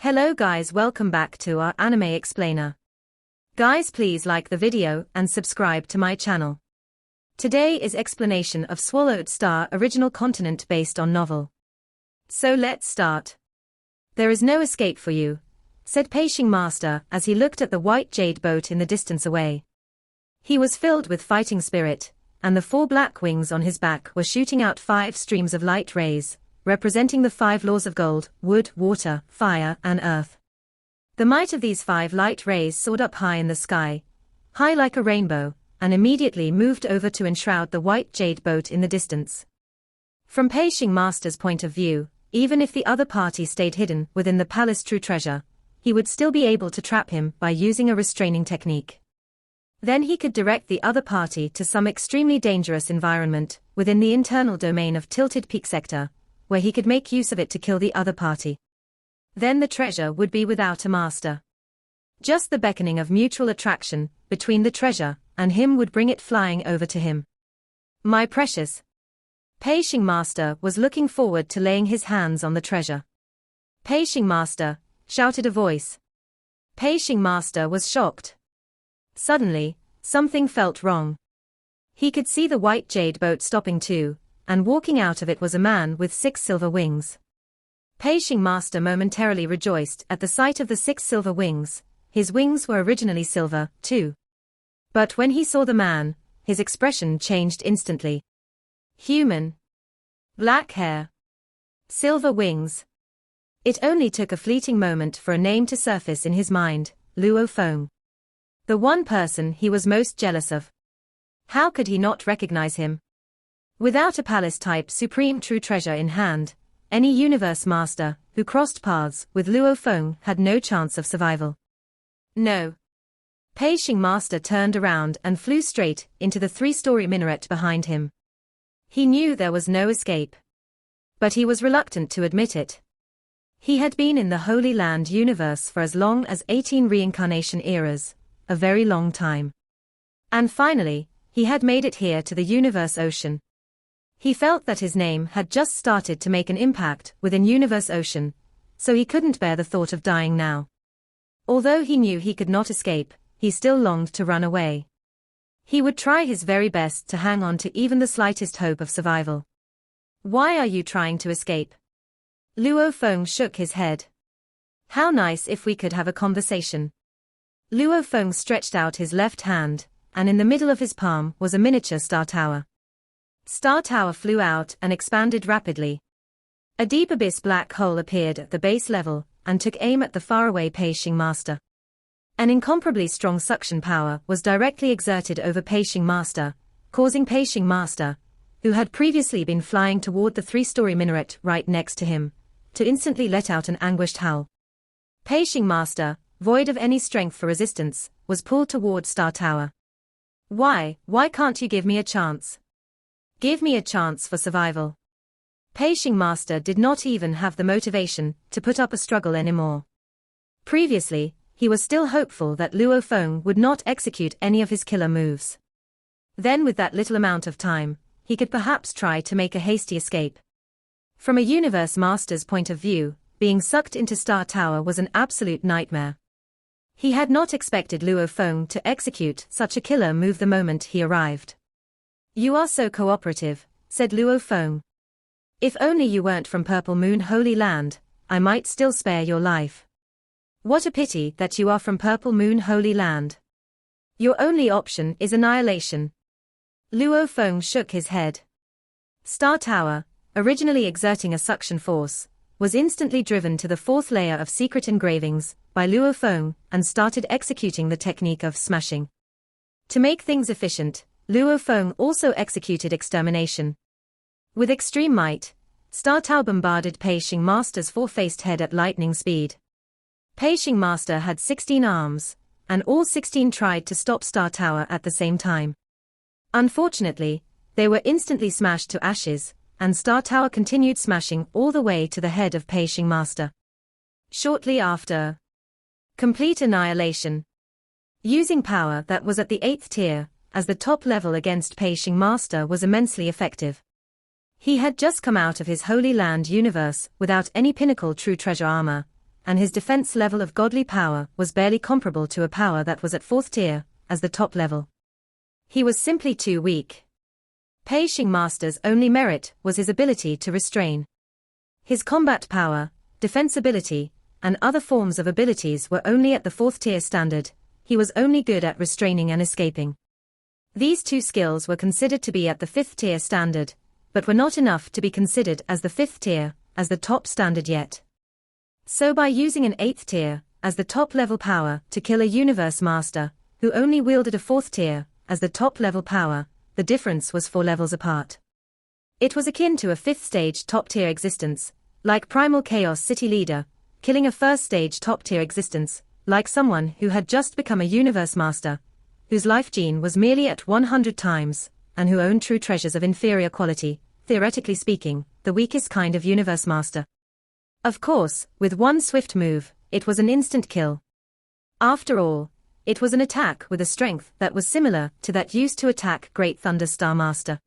Hello guys, welcome back to our anime explainer. Guys, please like the video and subscribe to my channel. Today is explanation of Swallowed Star original continent based on novel. So let's start. There is no escape for you, said Pashing Master as he looked at the white jade boat in the distance away. He was filled with fighting spirit, and the 4 black wings on his back were shooting out 5 streams of light rays, representing the 5 laws of gold, wood, water, fire, and earth. The might of these 5 light rays soared up high in the sky, high like a rainbow, and immediately moved over to enshroud the white jade boat in the distance. From Pashing Master's point of view, even if the other party stayed hidden within the palace true treasure, he would still be able to trap him by using a restraining technique. Then he could direct the other party to some extremely dangerous environment within the internal domain of Tilted Peak Sector, where he could make use of it to kill the other party. Then the treasure would be without a master. Just the beckoning of mutual attraction between the treasure and him would bring it flying over to him. My precious. Pashing Master was looking forward to laying his hands on the treasure. Pashing Master, shouted a voice. Pashing Master was shocked. Suddenly, something felt wrong. He could see the white jade boat stopping too, and walking out of it was a man with 6 silver wings. Pashing Master momentarily rejoiced at the sight of the 6 silver wings. His wings were originally silver, too. But when he saw the man, his expression changed instantly. Human. Black hair. Silver wings. It only took a fleeting moment for a name to surface in his mind, Luo Feng. The one person he was most jealous of. How could he not recognize him? Without a palace-type supreme true treasure in hand, any universe master who crossed paths with Luo Feng had no chance of survival. No. Pashing Master turned around and flew straight into the 3-story minaret behind him. He knew there was no escape. But he was reluctant to admit it. He had been in the Holy Land universe for as long as 18 reincarnation eras, a very long time. And finally, he had made it here to the universe ocean. He felt that his name had just started to make an impact within Universe Ocean, so he couldn't bear the thought of dying now. Although he knew he could not escape, he still longed to run away. He would try his very best to hang on to even the slightest hope of survival. Why are you trying to escape? Luo Feng shook his head. How nice if we could have a conversation. Luo Feng stretched out his left hand, and in the middle of his palm was a miniature star tower. Star Tower flew out and expanded rapidly. A deep abyss black hole appeared at the base level and took aim at the faraway Pashing Master. An incomparably strong suction power was directly exerted over Pashing Master, causing Pashing Master, who had previously been flying toward the 3-story minaret right next to him, to instantly let out an anguished howl. Pashing Master, void of any strength for resistance, was pulled toward Star Tower. Why can't you give me a chance? Give me a chance for survival. Pashing Master did not even have the motivation to put up a struggle anymore. Previously, he was still hopeful that Luo Feng would not execute any of his killer moves. Then with that little amount of time, he could perhaps try to make a hasty escape. From a universe master's point of view, being sucked into Star Tower was an absolute nightmare. He had not expected Luo Feng to execute such a killer move the moment he arrived. You are so cooperative, said Luo Feng. If only you weren't from Purple Moon Holy Land, I might still spare your life. What a pity that you are from Purple Moon Holy Land. Your only option is annihilation. Luo Feng shook his head. Star Tower, originally exerting a suction force, was instantly driven to the 4th layer of secret engravings by Luo Feng and started executing the technique of smashing. To make things efficient, Luo Feng also executed extermination. With extreme might, Star Tower bombarded Pashing Master's 4-faced head at lightning speed. Pashing Master had 16 arms, and all 16 tried to stop Star Tower at the same time. Unfortunately, they were instantly smashed to ashes, and Star Tower continued smashing all the way to the head of Pashing Master. Shortly after, complete annihilation. Using power that was at the 8th tier, as the top level against Pashing Master was immensely effective. He had just come out of his Holy Land universe without any pinnacle true treasure armor, and his defense level of godly power was barely comparable to a power that was at 4th tier, as the top level. He was simply too weak. Pei-Shing Master's only merit was his ability to restrain. His combat power, defense ability, and other forms of abilities were only at the 4th tier standard. He was only good at restraining and escaping. These two skills were considered to be at the 5th tier standard, but were not enough to be considered as the 5th tier, as the top standard yet. So by using an 8th tier, as the top level power, to kill a Universe Master, who only wielded a 4th tier, as the top level power, the difference was 4 levels apart. It was akin to a 5th stage top tier existence, like Primal Chaos City Leader, killing a 1st stage top tier existence, like someone who had just become a Universe Master, whose life gene was merely at 100 times, and who owned true treasures of inferior quality, theoretically speaking, the weakest kind of Universe Master. Of course, with one swift move, it was an instant kill. After all, it was an attack with a strength that was similar to that used to attack Great Thunder Star Master.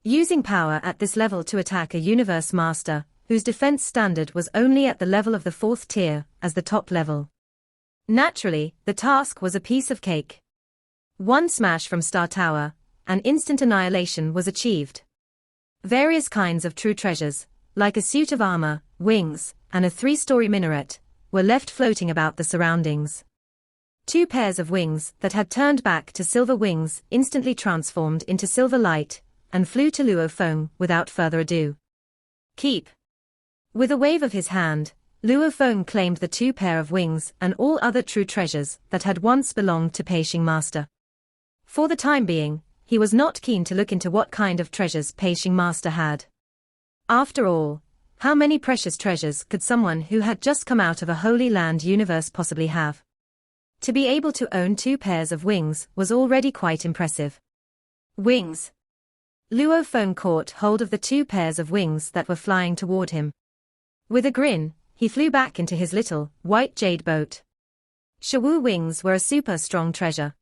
Using power at this level to attack a Universe Master, whose defense standard was only at the level of the 4th tier, as the top level. Naturally, the task was a piece of cake. One smash from Star Tower, and instant annihilation was achieved. Various kinds of true treasures, like a suit of armor, wings, and a 3-story minaret, were left floating about the surroundings. 2 pairs of wings that had turned back to silver wings instantly transformed into silver light, and flew to Luo Feng without further ado. Keep. With a wave of his hand, Luo Feng claimed the 2 pair of wings and all other true treasures that had once belonged to Pei-Shing Master. For the time being, he was not keen to look into what kind of treasures Pei-Shing Master had. After all, how many precious treasures could someone who had just come out of a Holy Land universe possibly have? To be able to own 2 pairs of wings was already quite impressive. Wings. Luo Feng caught hold of the 2 pairs of wings that were flying toward him. With a grin, he flew back into his little, white jade boat. Shawu wings were a super strong treasure.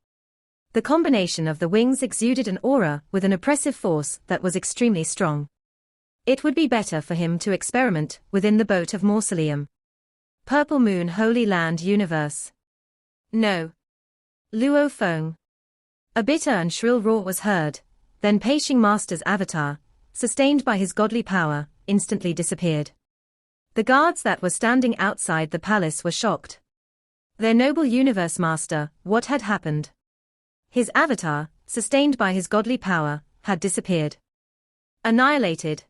The combination of the wings exuded an aura with an oppressive force that was extremely strong. It would be better for him to experiment within the boat of Mausoleum. Purple Moon Holy Land Universe. No. Luo Feng. A bitter and shrill roar was heard, then Pei-Shing Master's avatar, sustained by his godly power, instantly disappeared. The guards that were standing outside the palace were shocked. Their noble Universe Master, what had happened? His avatar, sustained by his godly power, had disappeared. Annihilated.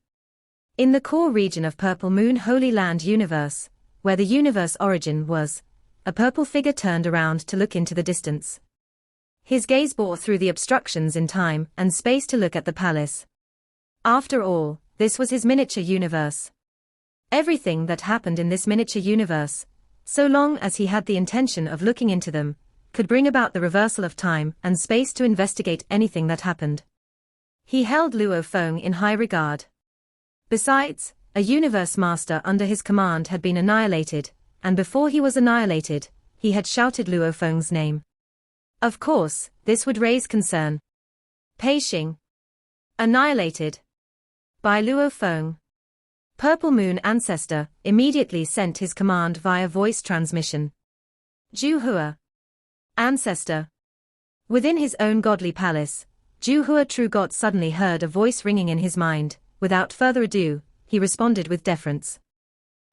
In the core region of Purple Moon Holy Land Universe, where the universe origin was, a purple figure turned around to look into the distance. His gaze bore through the obstructions in time and space to look at the palace. After all, this was his miniature universe. Everything that happened in this miniature universe, so long as he had the intention of looking into them, could bring about the reversal of time and space to investigate anything that happened. He held Luo Feng in high regard. Besides, a Universe Master under his command had been annihilated, and before he was annihilated, he had shouted Luo Feng's name. Of course, this would raise concern. Pei-Shing. Annihilated. By Luo Feng. Purple Moon Ancestor immediately sent his command via voice transmission. Juhua. Ancestor. Within his own godly palace, Juhua True God suddenly heard a voice ringing in his mind. Without further ado, he responded with deference.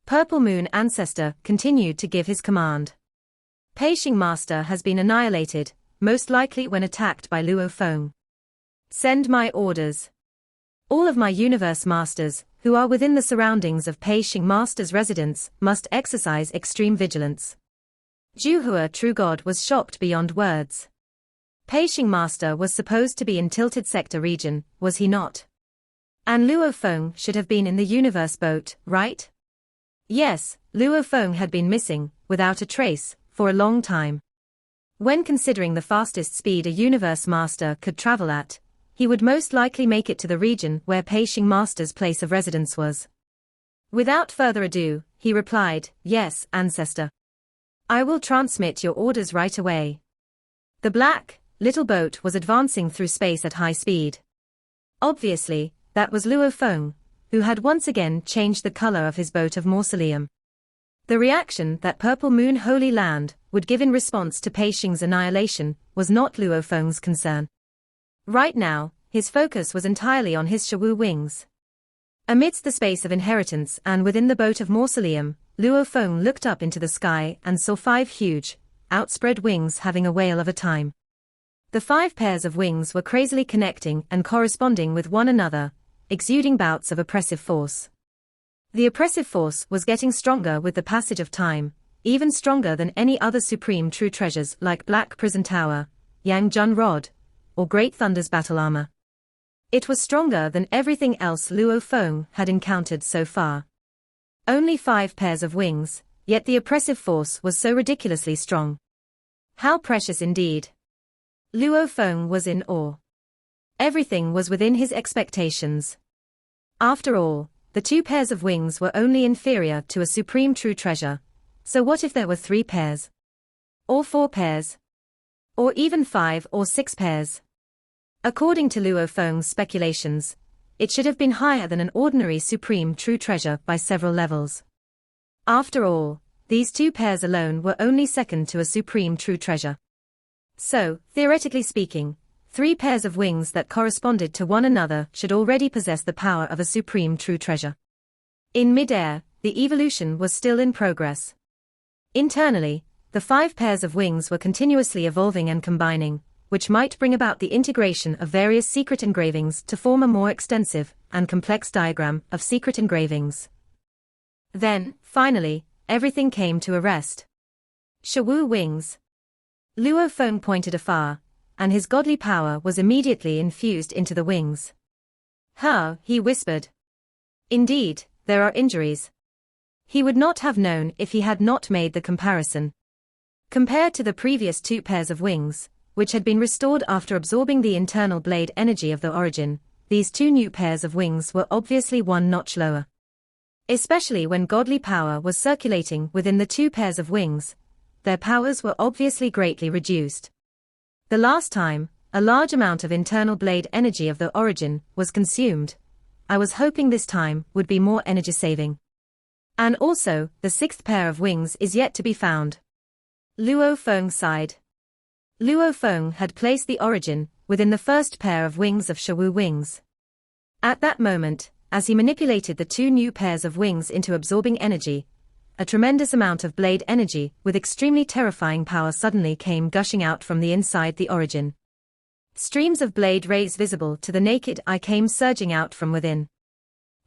Purple Moon Ancestor continued to give his command. Pei-Shing Master has been annihilated, most likely when attacked by Luo Feng. Send my orders. All of my Universe Masters, who are within the surroundings of Pei-Shing Master's residence, must exercise extreme vigilance. Juhua True God was shocked beyond words. Pei-Shing Master was supposed to be in Tilted Sector region, was he not? And Luo Feng should have been in the universe boat, right? Yes, Luo Feng had been missing, without a trace, for a long time. When considering the fastest speed a Universe Master could travel at, he would most likely make it to the region where Pei-Shing Master's place of residence was. Without further ado, he replied, "Yes, Ancestor. I will transmit your orders right away." The black, little boat was advancing through space at high speed. Obviously, that was Luo Feng, who had once again changed the color of his boat of Mausoleum. The reaction that Purple Moon Holy Land would give in response to Pei Xing's annihilation was not Luo Feng's concern. Right now, his focus was entirely on his Shawu wings. Amidst the space of inheritance and within the boat of mausoleum, Luo Feng looked up into the sky and saw 5 huge, outspread wings having a whale of a time. The 5 pairs of wings were crazily connecting and corresponding with one another, exuding bouts of oppressive force. The oppressive force was getting stronger with the passage of time, even stronger than any other supreme true treasures like Black Prison Tower, Yang Jun Rod, or Great Thunder's battle armor. It was stronger than everything else Luo Feng had encountered so far. Only 5 pairs of wings, yet the oppressive force was so ridiculously strong. How precious indeed. Luo Feng was in awe. Everything was within his expectations. After all, the 2 pairs of wings were only inferior to a supreme true treasure, so what if there were 3 pairs? Or 4 pairs? Or even 5 or 6 pairs? According to Luo Feng's speculations, it should have been higher than an ordinary supreme true treasure by several levels. After all, these 2 pairs alone were only second to a supreme true treasure. So, theoretically speaking, 3 pairs of wings that corresponded to one another should already possess the power of a supreme true treasure. In mid-air, the evolution was still in progress. Internally, the 5 pairs of wings were continuously evolving and combining, which might bring about the integration of various secret engravings to form a more extensive and complex diagram of secret engravings. Then, finally, everything came to a rest. Shawu wings. Luo Feng pointed afar, and his godly power was immediately infused into the wings. "Huh," he whispered. "Indeed, there are injuries." He would not have known if he had not made the comparison. Compared to the previous 2 pairs of wings, which had been restored after absorbing the internal blade energy of the origin, these 2 new pairs of wings were obviously one notch lower. Especially when godly power was circulating within the 2 pairs of wings, their powers were obviously greatly reduced. The last time, a large amount of internal blade energy of the origin was consumed. I was hoping this time would be more energy-saving. And also, the 6th pair of wings is yet to be found. Luo Feng sighed. Luo Feng had placed the origin within the 1st pair of wings of Shawu wings. At that moment, as he manipulated the 2 new pairs of wings into absorbing energy, a tremendous amount of blade energy with extremely terrifying power suddenly came gushing out from the inside the origin. Streams of blade rays visible to the naked eye came surging out from within.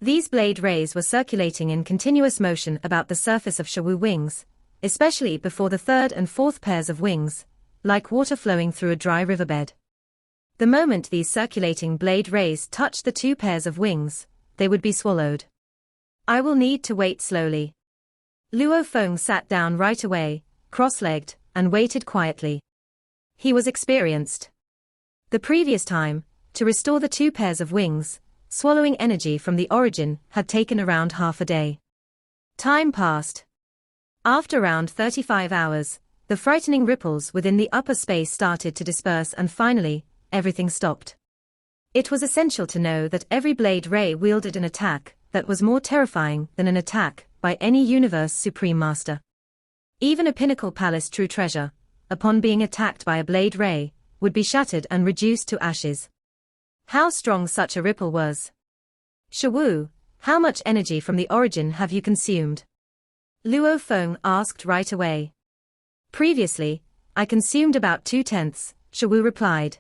These blade rays were circulating in continuous motion about the surface of Shawu wings, especially before the 3rd and 4th pairs of wings, like water flowing through a dry riverbed. The moment these circulating blade rays touched the 2 pairs of wings, they would be swallowed. I will need to wait slowly. Luo Feng sat down right away, cross-legged, and waited quietly. He was experienced. The previous time, to restore the 2 pairs of wings, swallowing energy from the origin had taken around half a day. Time passed. After around 35 hours, the frightening ripples within the upper space started to disperse and finally, everything stopped. It was essential to know that every blade ray wielded an attack that was more terrifying than an attack by any universe supreme master. Even a pinnacle palace true treasure, upon being attacked by a blade ray, would be shattered and reduced to ashes. How strong such a ripple was. "Shawu, how much energy from the origin have you consumed?" Luo Feng asked right away. "Previously, I consumed about 2/10, Shawu replied.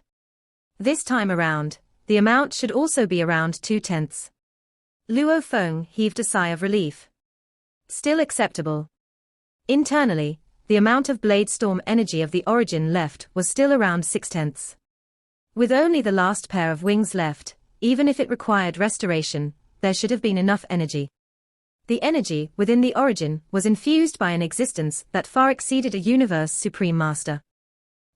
"This time around, the amount should also be around 2/10. Luo Feng heaved a sigh of relief. Still acceptable. Internally, the amount of blade storm energy of the origin left was still around 6/10. With only the last pair of wings left, even if it required restoration, there should have been enough energy. The energy within the origin was infused by an existence that far exceeded a universe supreme master.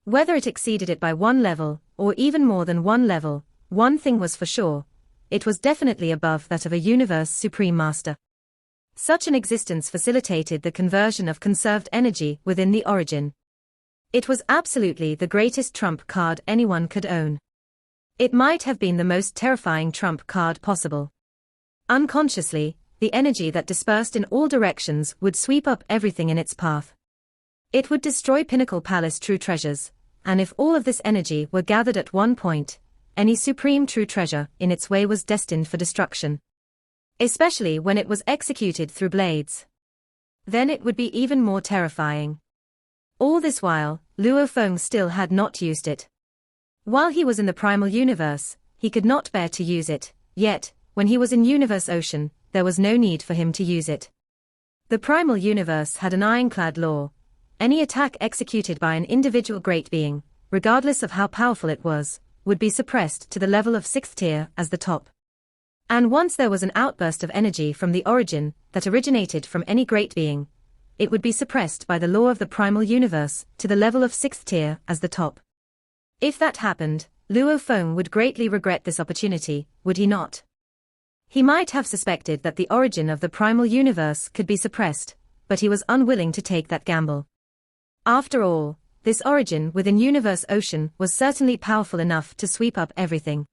Whether it exceeded it by 1 level, or even more than 1 level, one thing was for sure, it was definitely above that of a universe supreme master. Such an existence facilitated the conversion of conserved energy within the origin. It was absolutely the greatest trump card anyone could own. It might have been the most terrifying trump card possible. Unconsciously, the energy that dispersed in all directions would sweep up everything in its path. It would destroy Pinnacle Palace true treasures, and if all of this energy were gathered at one point, any supreme true treasure in its way was destined for destruction. Especially when it was executed through blades. Then it would be even more terrifying. All this while, Luo Feng still had not used it. While he was in the Primal universe, he could not bear to use it, yet, when he was in Universe Ocean, there was no need for him to use it. The Primal universe had an ironclad law: any attack executed by an individual great being, regardless of how powerful it was, would be suppressed to the level of 6th tier as the top. And once there was an outburst of energy from the origin that originated from any great being, it would be suppressed by the law of the Primal universe to the level of 6th tier as the top. If that happened, Luo Feng would greatly regret this opportunity, would he not? He might have suspected that the origin of the Primal universe could be suppressed, but he was unwilling to take that gamble. After all, this origin within Universe Ocean was certainly powerful enough to sweep up everything.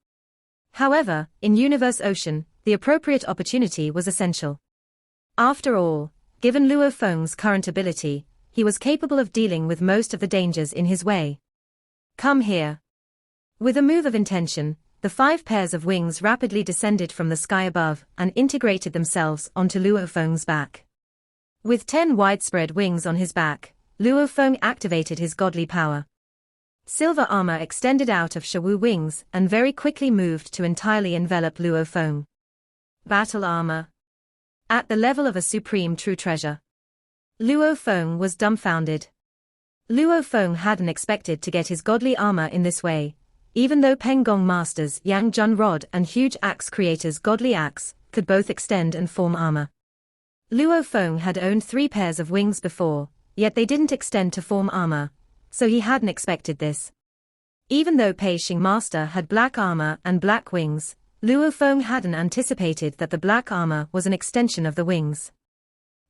However, in Universe Ocean, the appropriate opportunity was essential. After all, given Luo Feng's current ability, he was capable of dealing with most of the dangers in his way. Come here. With a move of intention, the 5 pairs of wings rapidly descended from the sky above and integrated themselves onto Luo Feng's back. With 10 widespread wings on his back, Luo Feng activated his godly power. Silver armor extended out of Shawu wings and very quickly moved to entirely envelop Luo Feng. Battle armor. At the level of a supreme true treasure. Luo Feng was dumbfounded. Luo Feng hadn't expected to get his godly armor in this way, even though Penggong Masters Yang Jun Rod and Huge Axe Creator's godly axe could both extend and form armor. Luo Feng had owned 3 pairs of wings before, yet they didn't extend to form armor, so he hadn't expected this. Even though Pei Xing Master had black armor and black wings, Luo Feng hadn't anticipated that the black armor was an extension of the wings.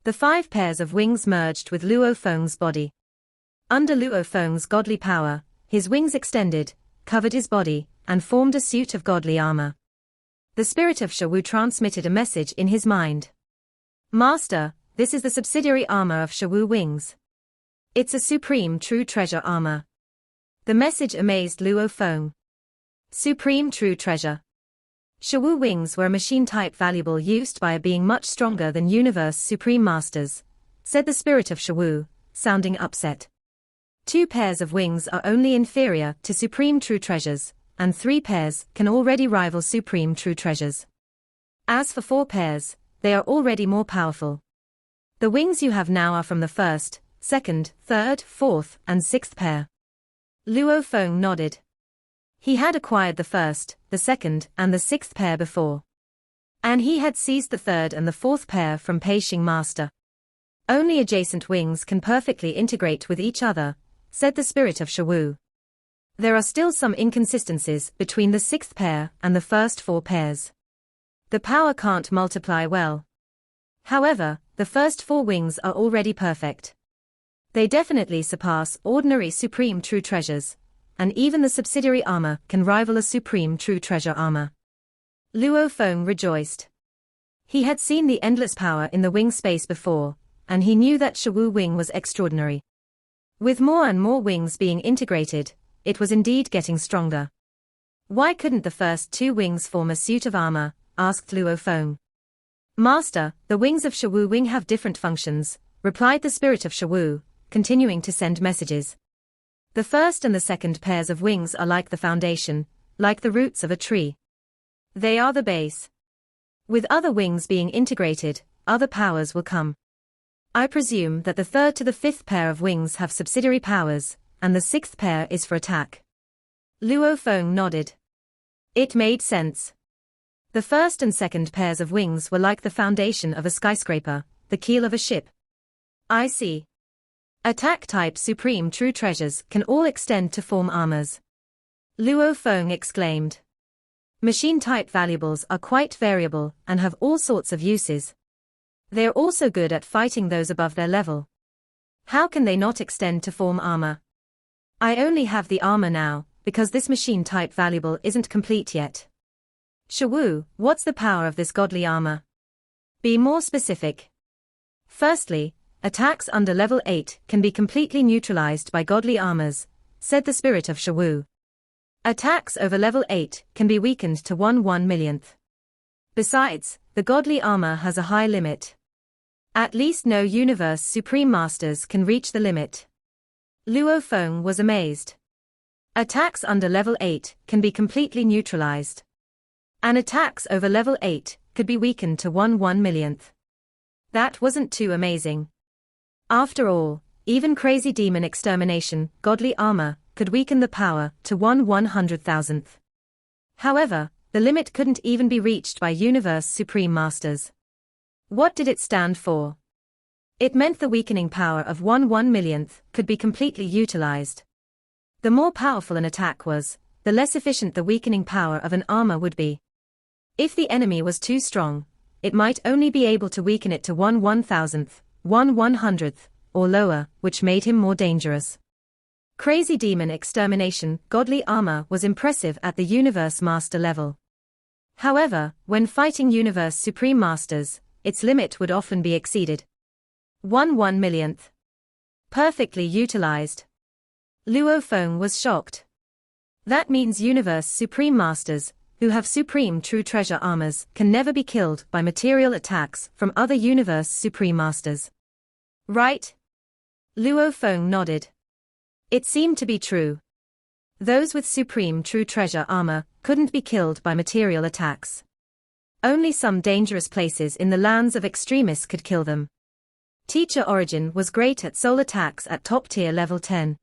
The 5 pairs of wings merged with Luo Feng's body. Under Luo Feng's godly power, his wings extended, covered his body, and formed a suit of godly armor. The spirit of Shawu transmitted a message in his mind. Master, this is the subsidiary armor of Shawu wings. It's a supreme true treasure armor. The message amazed Luo Feng. Supreme true treasure. Shawu wings were a machine-type valuable used by a being much stronger than Universe Supreme Masters, said the spirit of Shawu, sounding upset. 2 pairs of wings are only inferior to supreme true treasures, and 3 pairs can already rival supreme true treasures. As for 4 pairs, they are already more powerful. The wings you have now are from the 1st, 2nd, 3rd, 4th, and 6th pair. Luo Feng nodded. He had acquired the 1st, the 2nd, and the 6th pair before. And he had seized the 3rd and the 4th pair from Pei Xing Master. Only adjacent wings can perfectly integrate with each other, said the spirit of Shawu. There are still some inconsistencies between the 6th pair and the first 4 pairs. The power can't multiply well. However, the first 4 wings are already perfect. They definitely surpass ordinary supreme true treasures, and even the subsidiary armor can rival a supreme true treasure armor. Luo Feng rejoiced. He had seen the endless power in the wing space before, and he knew that Shawu wing was extraordinary. With more and more wings being integrated, it was indeed getting stronger. Why couldn't the first 2 wings form a suit of armor? Asked Luo Feng. Master, the wings of Shawu wing have different functions, replied the spirit of Shawu, continuing to send messages. The 1st and the 2nd pairs of wings are like the foundation, like the roots of a tree. They are the base. With other wings being integrated, other powers will come. I presume that the 3rd to the 5th pair of wings have subsidiary powers, and the 6th pair is for attack. Luo Feng nodded. It made sense. The 1st and 2nd pairs of wings were like the foundation of a skyscraper, the keel of a ship. I see. Attack-type supreme true treasures can all extend to form armors. Luo Feng exclaimed. Machine-type valuables are quite variable and have all sorts of uses. They are also good at fighting those above their level. How can they not extend to form armor? I only have the armor now, because this machine-type valuable isn't complete yet. Shawu, what's the power of this godly armor? Be more specific. Firstly, attacks under level 8 can be completely neutralized by godly armors, said the spirit of Shawu. Attacks over level 8 can be weakened to 1/1,000,000th. Besides, the godly armor has a high limit. At least no universe supreme masters can reach the limit. Luo Feng was amazed. Attacks under level 8 can be completely neutralized. And attacks over level 8 could be weakened to 1/1,000,000th. That wasn't too amazing. After all, even crazy demon extermination, godly armor, could weaken the power to 1/100,000th. However, the limit couldn't even be reached by universe supreme masters. What did it stand for? It meant the weakening power of 1/1,000,000th could be completely utilized. The more powerful an attack was, the less efficient the weakening power of an armor would be. If the enemy was too strong, it might only be able to weaken it to 1/1000th, 1/100th, or lower, which made him more dangerous. Crazy demon extermination, godly armor was impressive at the universe master level. However, when fighting universe supreme masters, its limit would often be exceeded. 1/1,000,000th. Perfectly utilized. Luo Feng was shocked. That means universe supreme masters, who have supreme true treasure armors, can never be killed by material attacks from other universe supreme masters. Right? Luo Feng nodded. It seemed to be true. Those with supreme true treasure armor couldn't be killed by material attacks. Only some dangerous places in the lands of extremists could kill them. Teacher Origin was great at soul attacks at top tier level 10.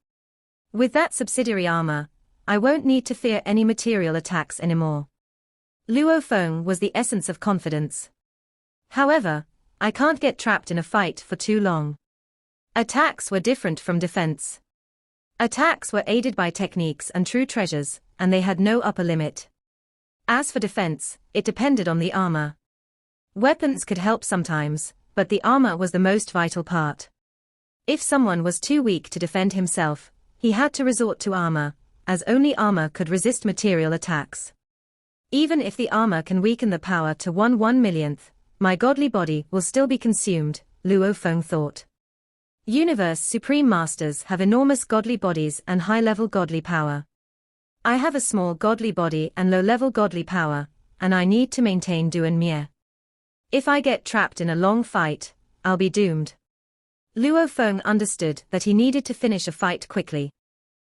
With that subsidiary armor, I won't need to fear any material attacks anymore. Luo Feng was the essence of confidence. However, I can't get trapped in a fight for too long. Attacks were different from defense. Attacks were aided by techniques and true treasures, and they had no upper limit. As for defense, it depended on the armor. Weapons could help sometimes, but the armor was the most vital part. If someone was too weak to defend himself, he had to resort to armor, as only armor could resist material attacks. Even if the armor can weaken the power to 1/1,000,000th, my godly body will still be consumed, Luo Feng thought. Universe Supreme Masters have enormous godly bodies and high-level godly power. I have a small godly body and low-level godly power, and I need to maintain Du and Mie. If I get trapped in a long fight, I'll be doomed. Luo Feng understood that he needed to finish a fight quickly.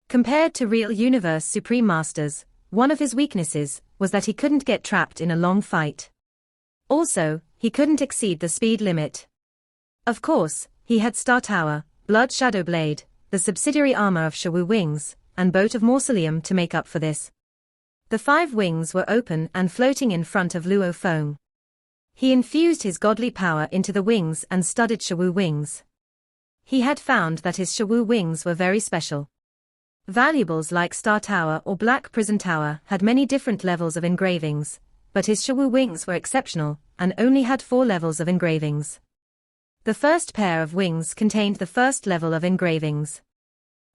Compared to real Universe Supreme Masters, one of his weaknesses was that he couldn't get trapped in a long fight. Also, he couldn't exceed the speed limit. Of course, he had Star Tower, Blood Shadow Blade, the subsidiary armor of Shawu wings, and Boat of Mausoleum to make up for this. The 5 wings were open and floating in front of Luo Feng. He infused his godly power into the wings and studied Shawu wings. He had found that his Shawu wings were very special. Valuables like Star Tower or Black Prison Tower had many different levels of engravings, but his Shawu wings were exceptional, and only had 4 levels of engravings. The first pair of wings contained the first level of engravings.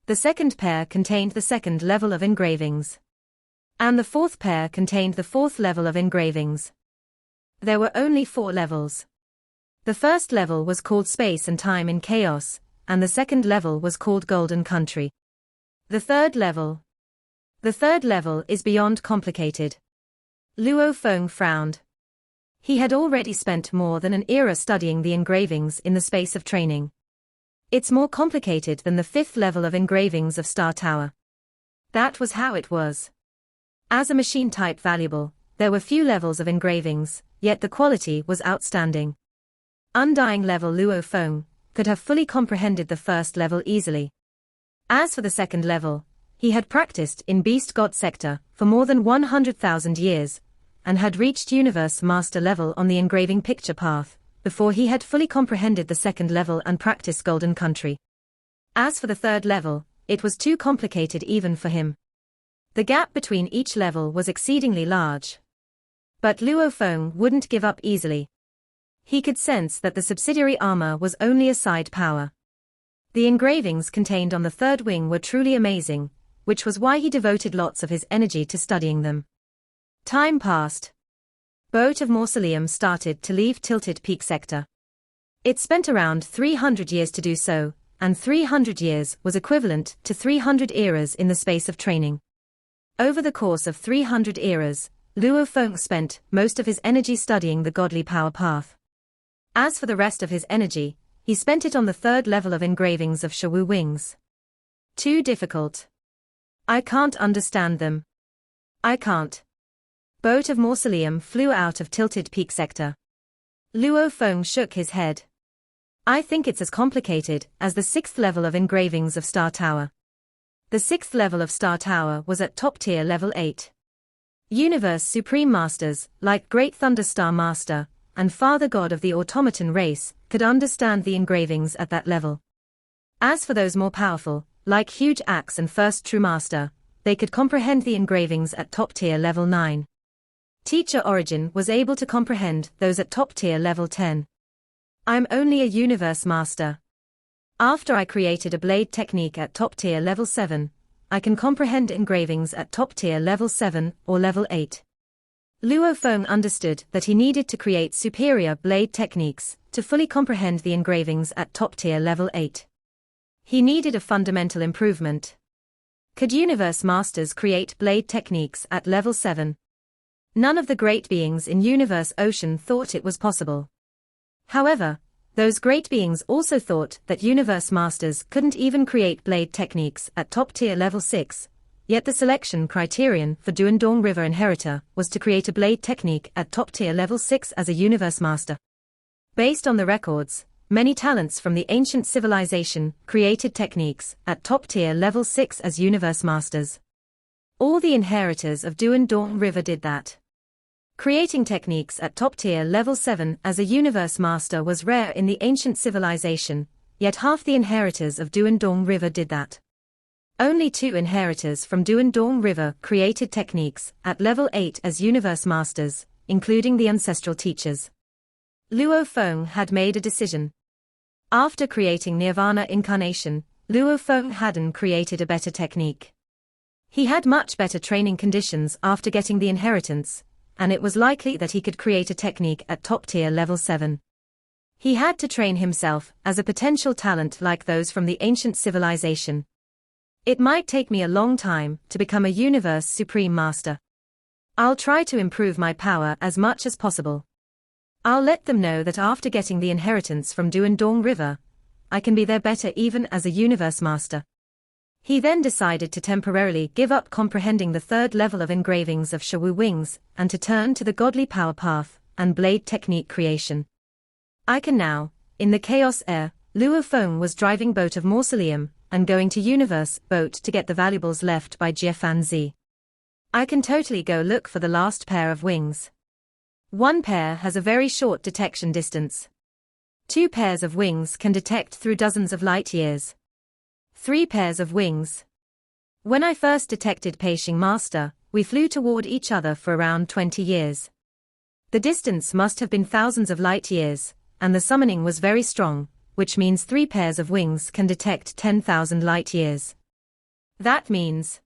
The second pair contained the second level of engravings. And the fourth pair contained the fourth level of engravings. There were only 4 levels. The first level was called Space and Time in Chaos, and the second level was called Golden Country. The third level is beyond complicated. Luo Feng frowned. He had already spent more than an era studying the engravings in the space of training. It's more complicated than the 5th level of engravings of Star Tower. That was how it was. As a machine-type valuable, there were few levels of engravings, yet the quality was outstanding. Undying level Luo Feng could have fully comprehended the first level easily. As for the second level, he had practiced in Beast God Sector for more than 100,000 years, and had reached Universe Master level on the engraving picture path, before he had fully comprehended the second level and practiced Golden Country. As for the third level, it was too complicated even for him. The gap between each level was exceedingly large. But Luo Feng wouldn't give up easily. He could sense that the subsidiary armor was only a side power. The engravings contained on the third wing were truly amazing, which was why he devoted lots of his energy to studying them. Time passed. boat of Mausoleum started to leave Tilted Peak sector. It spent around 300 years to do so, and 300 years was equivalent to 300 eras in the space of training. Over the course of 300 eras, Luo Feng spent most of his energy studying the godly power path. As for the rest of his energy, he spent it on the third level of engravings of Shawu wings. Too difficult. I can't understand them. I can't. Boat of Mausoleum flew out of Tilted Peak sector. Luo Feng shook his head. I think it's as complicated as the 6th level of engravings of Star Tower. The 6th level of Star Tower was at top tier level 8. Universe Supreme Masters, like Great Thunder Star Master, and Father God of the Automaton race, could understand the engravings at that level. As for those more powerful, like Huge Axe and First True Master, they could comprehend the engravings at top tier level 9. Teacher Origin was able to comprehend those at top tier level 10. I'm only a Universe Master. After I created a blade technique at top tier level 7, I can comprehend engravings at top tier level 7 or level 8. Luo Feng understood that he needed to create superior blade techniques to fully comprehend the engravings at top tier level 8. He needed a fundamental improvement. Could Universe Masters create blade techniques at level 7? None of the great beings in Universe Ocean thought it was possible. However, those great beings also thought that Universe Masters couldn't even create blade techniques at top tier level 6, yet the selection criterion for Duandong River Inheritor was to create a blade technique at top tier level 6 as a Universe Master. Based on the records, many talents from the ancient civilization created techniques at top tier level 6 as Universe Masters. All the inheritors of Duandong River did that. Creating techniques at top tier level 7 as a Universe Master was rare in the ancient civilization, yet half the inheritors of Duandong River did that. Only 2 inheritors from Duandong River created techniques at level 8 as Universe Masters, including the ancestral teachers. Luo Feng had made a decision. After creating Nirvana Incarnation, Luo Feng hadn't created a better technique. He had much better training conditions after getting the inheritance, and it was likely that he could create a technique at top tier level 7. He had to train himself as a potential talent like those from the ancient civilization. It might take me a long time to become a Universe Supreme Master. I'll try to improve my power as much as possible. I'll let them know that after getting the inheritance from Duandong River, I can be there better even as a Universe Master. He then decided to temporarily give up comprehending the third level of engravings of Shawu wings, and to turn to the godly power path and blade technique creation. I can now, in the chaos air, Luo Feng was driving boat of Mausoleum, and going to Universe boat to get the valuables left by Jiefan Zi. I can totally go look for the last pair of wings. One pair has a very short detection distance. 2 pairs of wings can detect through dozens of light years. 3 pairs of wings. When I first detected Peixing Master, we flew toward each other for around 20 years. The distance must have been thousands of light years, and the summoning was very strong, which means 3 pairs of wings can detect 10,000 light years. That means,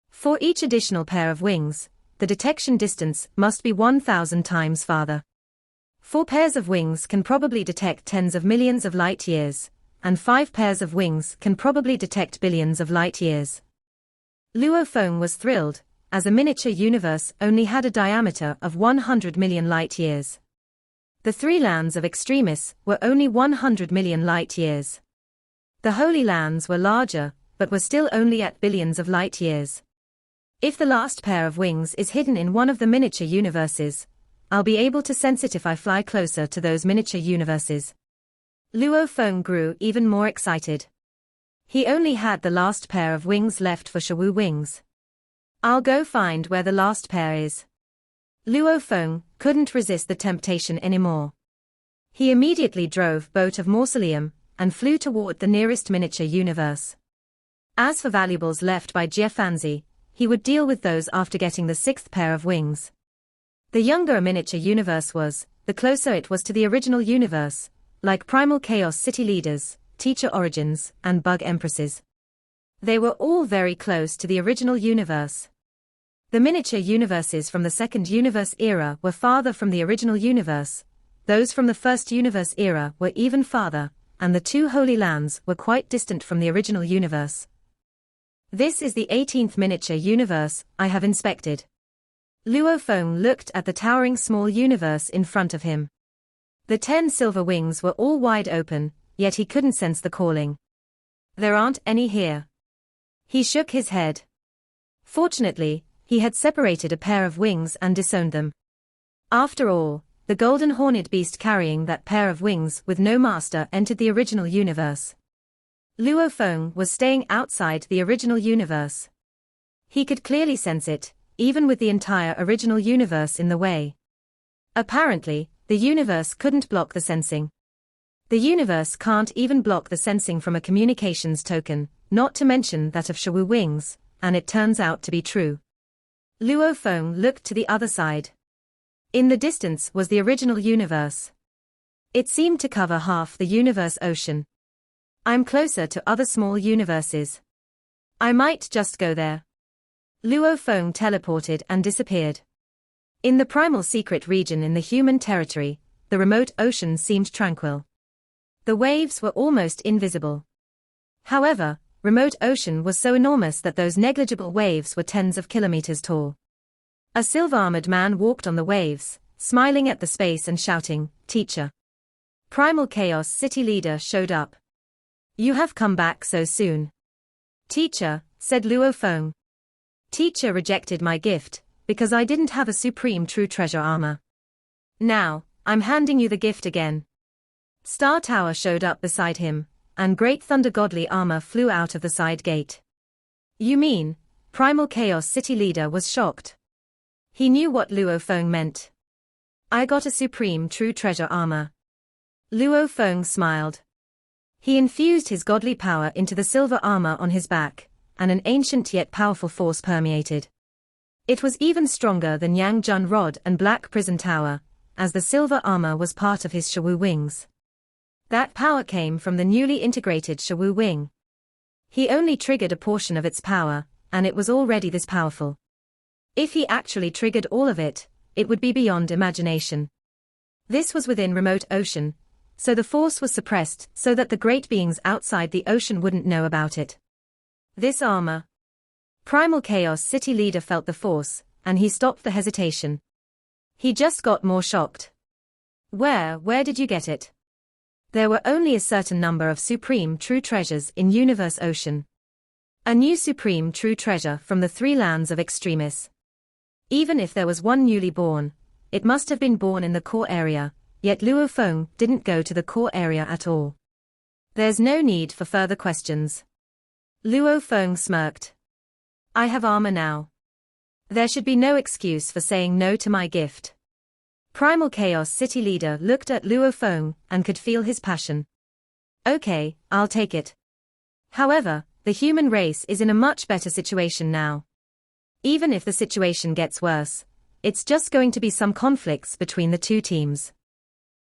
for each additional pair of wings, the detection distance must be 1,000 times farther. 4 pairs of wings can probably detect tens of millions of light years, and 5 pairs of wings can probably detect billions of light years. Luo Feng was thrilled, as a miniature universe only had a diameter of 100 million light years. The 3 lands of Extremis were only 100 million light years. The Holy Lands were larger, but were still only at billions of light years. If the last pair of wings is hidden in one of the miniature universes, I'll be able to sense it if I fly closer to those miniature universes. Luo Feng grew even more excited. He only had the last pair of wings left for Shawu wings. I'll go find where the last pair is. Luo Feng couldn't resist the temptation anymore. He immediately drove boat of Mausoleum and flew toward the nearest miniature universe. As for valuables left by Jiefan, he would deal with those after getting the 6th pair of wings. The younger a miniature universe was, the closer it was to the original universe, like Primal Chaos City Leaders, Teacher Origins, and Bug Empresses. They were all very close to the original universe. The miniature universes from the second universe era were farther from the original universe, those from the first universe era were even farther, and the two Holy Lands were quite distant from the original universe. This is the 18th miniature universe I have inspected. Luo Feng looked at the towering small universe in front of him. The 10 silver wings were all wide open, yet he couldn't sense the calling. There aren't any here. He shook his head. Fortunately, he had separated a pair of wings and disowned them. After all, the golden horned beast carrying that pair of wings with no master entered the original universe. Luo Feng was staying outside the original universe. He could clearly sense it, even with the entire original universe in the way. Apparently, the universe couldn't block the sensing. The universe can't even block the sensing from a communications token, not to mention that of Shawu wings, and it turns out to be true. Luo Feng looked to the other side. In the distance was the original universe. It seemed to cover half the universe ocean. I'm closer to other small universes. I might just go there. Luo Feng teleported and disappeared. In the primal secret region in the human territory, the remote ocean seemed tranquil. The waves were almost invisible. However, remote ocean was so enormous that those negligible waves were tens of kilometers tall. A silver-armored man walked on the waves, smiling at the space and shouting, "Teacher." Primal Chaos City leader showed up. "You have come back so soon." "Teacher," said Luo Feng. "Teacher rejected my gift, because I didn't have a supreme true treasure armor. Now, I'm handing you the gift again." Star Tower showed up beside him, and Great Thunder Godly armor flew out of the side gate. "You mean?" Primal Chaos City leader was shocked. He knew what Luo Feng meant. "I got a supreme true treasure armor." Luo Feng smiled. He infused his godly power into the silver armor on his back, and an ancient yet powerful force permeated. It was even stronger than Yang Jun Rod and Black Prison Tower, as the silver armor was part of his Shawu wings. That power came from the newly integrated Shawu wing. He only triggered a portion of its power, and it was already this powerful. If he actually triggered all of it, it would be beyond imagination. This was within remote ocean, so the force was suppressed so that the great beings outside the ocean wouldn't know about it. This armor. Primal Chaos City leader felt the force, and he stopped the hesitation. He just got more shocked. Where did you get it?" There were only a certain number of supreme true treasures in Universe Ocean. A new supreme true treasure from the 3 lands of Extremis. Even if there was one newly born, it must have been born in the core area, yet Luo Feng didn't go to the core area at all. There's no need for further questions. Luo Feng smirked. "I have armor now. There should be no excuse for saying no to my gift." Primal Chaos City leader looked at Luo Feng and could feel his passion. "Okay, I'll take it. However, the human race is in a much better situation now. Even if the situation gets worse, it's just going to be some conflicts between the two teams.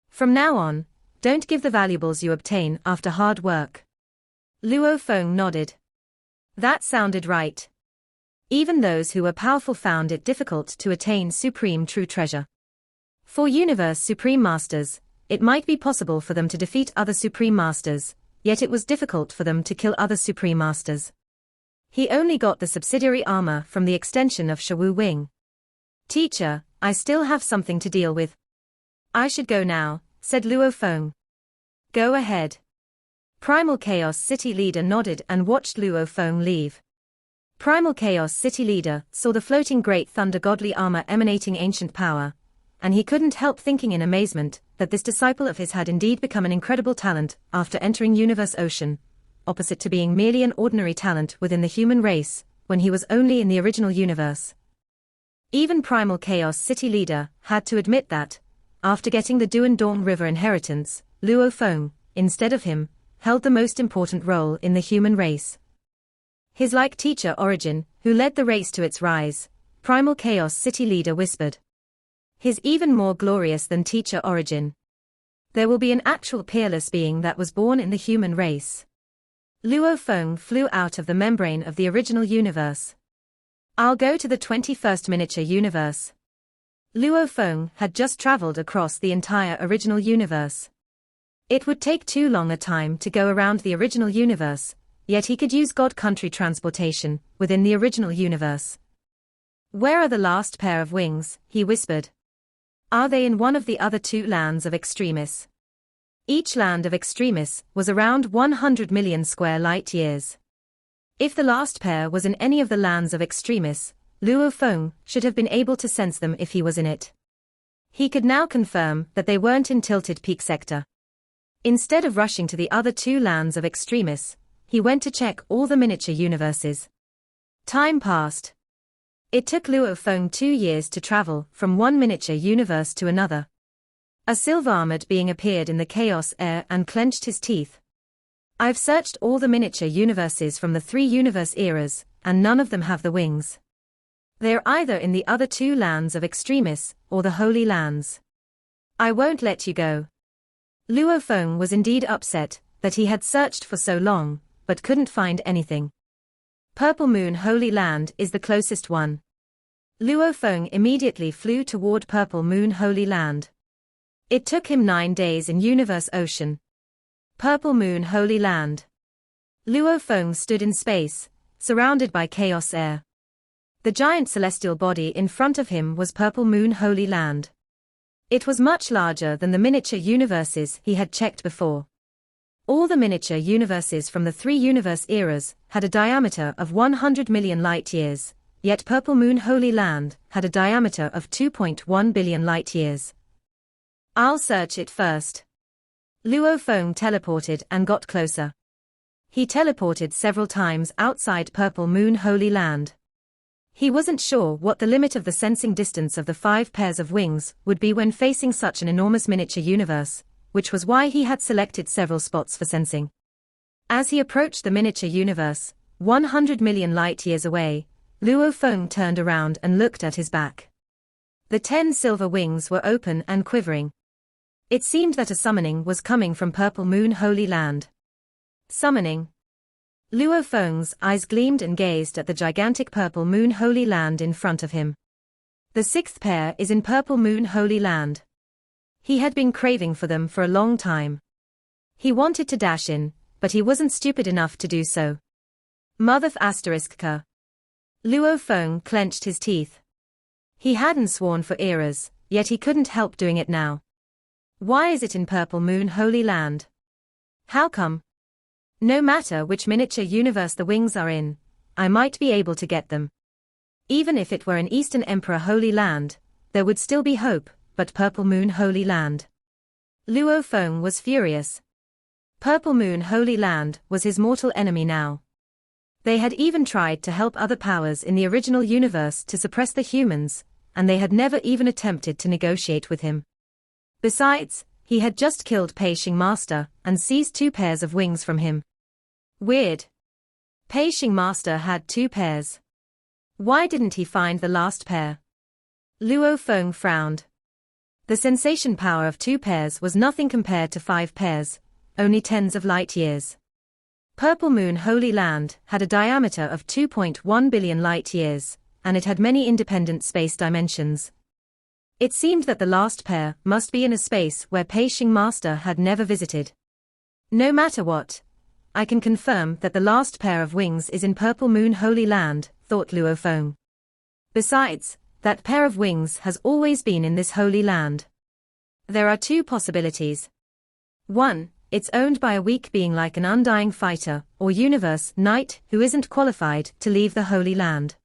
From now on, don't give the valuables you obtain after hard work." Luo Feng nodded. That sounded right. Even those who were powerful found it difficult to attain supreme true treasure. For Universe Supreme Masters, it might be possible for them to defeat other Supreme Masters, yet it was difficult for them to kill other Supreme Masters. He only got the subsidiary armor from the extension of Shawu Wing. "Teacher, I still have something to deal with." "I should go now," said Luo Feng. "Go ahead." Primal Chaos City leader nodded and watched Luo Feng leave. Primal Chaos City leader saw the floating Great Thunder Godly armor emanating ancient power, and he couldn't help thinking in amazement that this disciple of his had indeed become an incredible talent after entering Universe Ocean, opposite to being merely an ordinary talent within the human race, when he was only in the original universe. Even Primal Chaos City leader had to admit that, after getting the Duan Dong River inheritance, Luo Feng, instead of him, held the most important role in the human race. His like teacher Origin, who led the race to its rise, Primal Chaos City leader whispered. He's even more glorious than teacher Origin. There will be an actual peerless being that was born in the human race. Luo Feng flew out of the membrane of the original universe. I'll go to the 21st miniature universe. Luo Feng had just traveled across the entire original universe. It would take too long a time to go around the original universe, yet he could use God Country transportation within the original universe. Where are the last pair of wings? He whispered. Are they in one of the other two lands of Extremis? Each land of Extremis was around 100 million square light years. If the last pair was in any of the lands of Extremis, Luo Feng should have been able to sense them if he was in it. He could now confirm that they weren't in Tilted Peak Sector. Instead of rushing to the other two lands of Extremis, he went to check all the miniature universes. Time passed. It took Luo Feng 2 years to travel from one miniature universe to another. A silver-armored being appeared in the chaos air and clenched his teeth. I've searched all the miniature universes from the 3 universe eras, and none of them have the wings. They're either in the other two lands of Extremis, or the Holy Lands. I won't let you go. Luo Feng was indeed upset that he had searched for so long, but couldn't find anything. Purple Moon Holy Land is the closest one. Luo Feng immediately flew toward Purple Moon Holy Land. It took him 9 days in Universe Ocean. Purple Moon Holy Land. Luo Feng stood in space, surrounded by chaos air. The giant celestial body in front of him was Purple Moon Holy Land. It was much larger than the miniature universes he had checked before. All the miniature universes from the 3 universe eras had a diameter of 100 million light-years, yet Purple Moon Holy Land had a diameter of 2.1 billion light-years. I'll search it first. Luo Feng teleported and got closer. He teleported several times outside Purple Moon Holy Land. He wasn't sure what the limit of the sensing distance of the 5 pairs of wings would be when facing such an enormous miniature universe, which was why he had selected several spots for sensing. As he approached the miniature universe, 100 million light-years away, Luo Feng turned around and looked at his back. The 10 silver wings were open and quivering. It seemed that a summoning was coming from Purple Moon Holy Land. Summoning. Luo Feng's eyes gleamed and gazed at the gigantic Purple Moon Holy Land in front of him. The 6th pair is in Purple Moon Holy Land. He had been craving for them for a long time. He wanted to dash in, but he wasn't stupid enough to do so. Motherf *K. Luo Feng clenched his teeth. He hadn't sworn for eras, yet he couldn't help doing it now. Why is it in Purple Moon Holy Land? How come? No matter which miniature universe the wings are in, I might be able to get them. Even if it were an Eastern Emperor Holy Land, there would still be hope, but Purple Moon Holy Land. Luo Feng was furious. Purple Moon Holy Land was his mortal enemy now. They had even tried to help other powers in the original universe to suppress the humans, and they had never even attempted to negotiate with him. Besides, he had just killed Pei Xing Master and seized 2 pairs of wings from him. Weird. Pei Xing Master had 2 pairs. Why didn't he find the last pair? Luo Feng frowned. The sensation power of 2 pairs was nothing compared to 5 pairs, only tens of light-years. Purple Moon Holy Land had a diameter of 2.1 billion light-years, and it had many independent space dimensions. It seemed that the last pair must be in a space where Pei Xing Master had never visited. No matter what, I can confirm that the last pair of wings is in Purple Moon Holy Land, thought Luo Feng. Besides, that pair of wings has always been in this holy land. There are 2 possibilities. 1, it's owned by a weak being like an undying fighter or universe knight who isn't qualified to leave the Holy Land.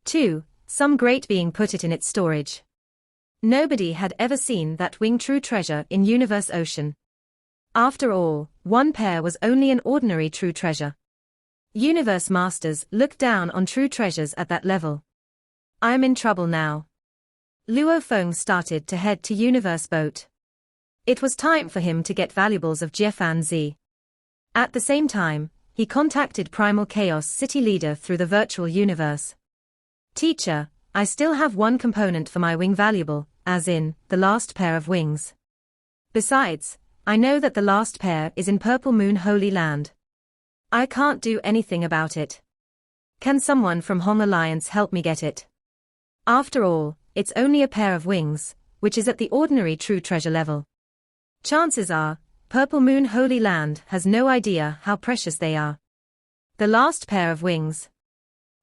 2, some great being put it in its storage. Nobody had ever seen that wing true treasure in Universe Ocean. After all, 1 pair was only an ordinary true treasure. Universe masters looked down on true treasures at that level. I am in trouble now. Luo Feng started to head to Universe Boat. It was time for him to get valuables of Jiefan Zi. At the same time, he contacted Primal Chaos City Leader through the virtual universe. Teacher, I still have 1 component for my wing valuable, as in, the last pair of wings. Besides, I know that the last pair is in Purple Moon Holy Land. I can't do anything about it. Can someone from Hong Alliance help me get it? After all, it's only a pair of wings, which is at the ordinary true treasure level. Chances are, Purple Moon Holy Land has no idea how precious they are. The last pair of wings.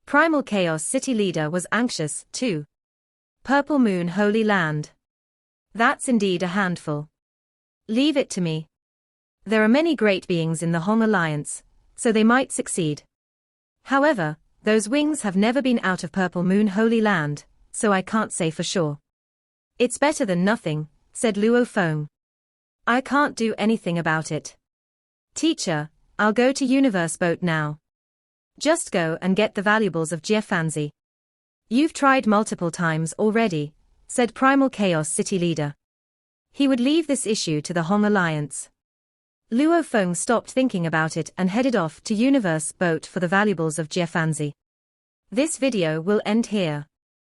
Primal Chaos City Leader was anxious, too. Purple Moon Holy Land. That's indeed a handful. Leave it to me. There are many great beings in the Hong Alliance, so they might succeed. However, those wings have never been out of Purple Moon Holy Land, so I can't say for sure. It's better than nothing, said Luo Feng. I can't do anything about it. Teacher, I'll go to Universe Boat now. Just go and get the valuables of Jiefanzi. You've tried multiple times already, said Primal Chaos City Leader. He would leave this issue to the Hong Alliance. Luo Feng stopped thinking about it and headed off to Universe Boat for the valuables of Jiefanzi. This video will end here.